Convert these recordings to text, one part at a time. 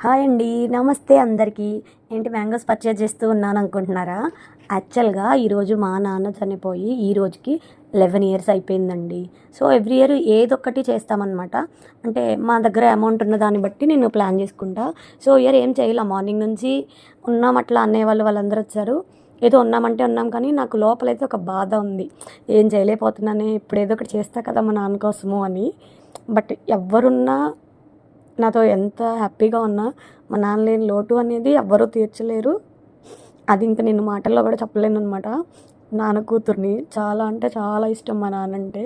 Hi అండి, నమస్తే అందరికీ. ఏంటి మ్యాంగోస్ పర్చేజ్ చేస్తూ ఉన్నాను అనుకుంటున్నారా? యాక్చువల్గా ఈరోజు మా నాన్న చనిపోయి ఈ రోజుకి 11 ఇయర్స్ అయిపోయిందండి. సో ఎవ్రీ ఇయర్ ఏదొక్కటి చేస్తామన్నమాట. అంటే మా దగ్గర అమౌంట్ ఉన్న దాన్ని బట్టి నేను ప్లాన్ చేసుకుంటా. సో ఇయర్ ఏం చేయాల, మార్నింగ్ నుంచి ఉన్నాం అట్లా అనేవాళ్ళు వాళ్ళందరూ వచ్చారు. ఏదో ఉన్నామంటే ఉన్నాం, కానీ నాకు లోపలైతే ఒక బాధ ఉంది. ఏం చేయలేకపోతున్నానే, ఇప్పుడు ఏదో ఒకటి చేస్తా కదా మా నాన్న కోసము అని. బట్ ఎవ్వరున్నా నాతో ఎంత హ్యాపీగా ఉన్నా మా నాన్న లేని లోటు అనేది ఎవ్వరూ తీర్చలేరు. అది ఇంక నేను మాటల్లో కూడా చెప్పలేను అనమాట. నాన్న కూతుర్ని చాలా అంటే చాలా ఇష్టం మా నాన్న అంటే.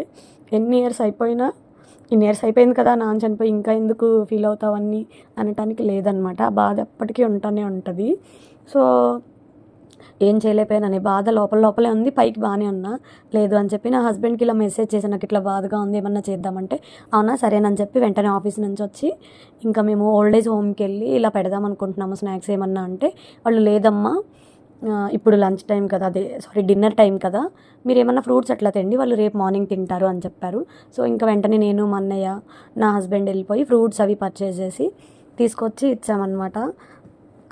ఎన్ని ఇయర్స్ అయిపోయినా ఇన్ని ఇయర్స్ అయిపోయింది కదా నాన్న చనిపోయి, ఇంకా ఎందుకు ఫీల్ అవుతావని అనటానికి లేదనమాట. ఆ బాధ ఎప్పటికీ ఉంటానే ఉంటుంది. సో ఏం చేయలేకపోయానని బాధ లోపల లోపలే ఉంది. పైకి బాగానే ఉన్నా. లేదు అని చెప్పి నా హస్బెండ్కి ఇలా మెసేజ్ చేశాను, నాకు ఇట్లా బాధగా ఉంది, ఏమన్నా చేద్దామంటే అవునా సరేనని చెప్పి వెంటనే ఆఫీస్ నుంచి వచ్చి ఇంకా మేము ఓల్డ్ ఏజ్ హోమ్కి వెళ్ళి ఇలా పెడదాం అనుకుంటున్నాము స్నాక్స్ ఏమన్నా అంటే, వాళ్ళు లేదమ్మా ఇప్పుడు లంచ్ టైం కదా, అదే సారీ డిన్నర్ టైం కదా, మీరు ఏమన్నా ఫ్రూట్స్ అట్లా తిండి, వాళ్ళు రేపు మార్నింగ్ తింటారు అని చెప్పారు. సో ఇంకా వెంటనే నేను మా అన్నయ్య నా హస్బెండ్ వెళ్ళిపోయి ఫ్రూట్స్ అవి పర్చేస్ చేసి తీసుకొచ్చి ఇచ్చామన్నమాట.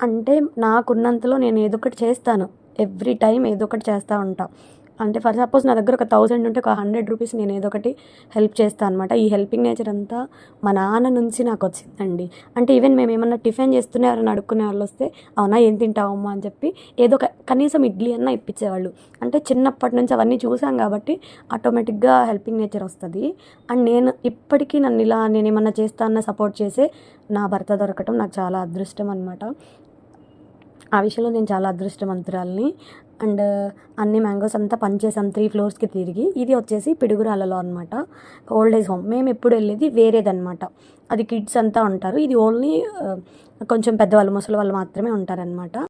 అంటే నాకున్నంతలో నేను ఏదో ఒకటి చేస్తాను. ఎవ్రీ టైం ఏదో ఒకటి చేస్తూ ఉంటా. అంటే ఫర్ సపోజ్ నా దగ్గర ఒక 1000 ఉంటే ఒక 100 రూపీస్ నేను ఏదో ఒకటి హెల్ప్ చేస్తాను అనమాట. ఈ హెల్పింగ్ నేచర్ అంతా మా నాన్న నుంచి నాకు వచ్చిందండి. అంటే ఈవెన్ మేము ఏమన్నా టిఫిన్ చేస్తూనే ఎవరైనా అడుక్కునే వాళ్ళు వస్తే, అవునా ఏం తింటావమ్మా అని చెప్పి ఏదో ఒక కనీసం ఇడ్లీ అన్నా ఇప్పించేవాళ్ళు. అంటే చిన్నప్పటి నుంచి అవన్నీ చూసాం కాబట్టి ఆటోమేటిక్గా హెల్పింగ్ నేచర్ వస్తుంది. అండ్ నేను ఇప్పటికీ నన్ను ఇలా నేను ఏమన్నా చేస్తా అన్న సపోర్ట్ చేసే నా భర్త దొరకటం నాకు చాలా అదృష్టం అనమాట. ఆ విషయంలో నేను చాలా అదృష్టవంతురాలిని. అండ్ అన్ని మ్యాంగోస్ అంతా పంచేసాం 3 ఫ్లోర్స్కి తిరిగి. ఇది వచ్చేసి పిడుగురాళ్ళలో అనమాట, ఓల్డ్ ఏజ్ హోమ్. మేము ఎప్పుడు వెళ్ళేది వేరేదనమాట, అది కిడ్స్ అంతా ఉంటారు. ఇది ఓన్లీ కొంచెం పెద్దవాళ్ళు ముసలి వాళ్ళు మాత్రమే ఉంటారనమాట.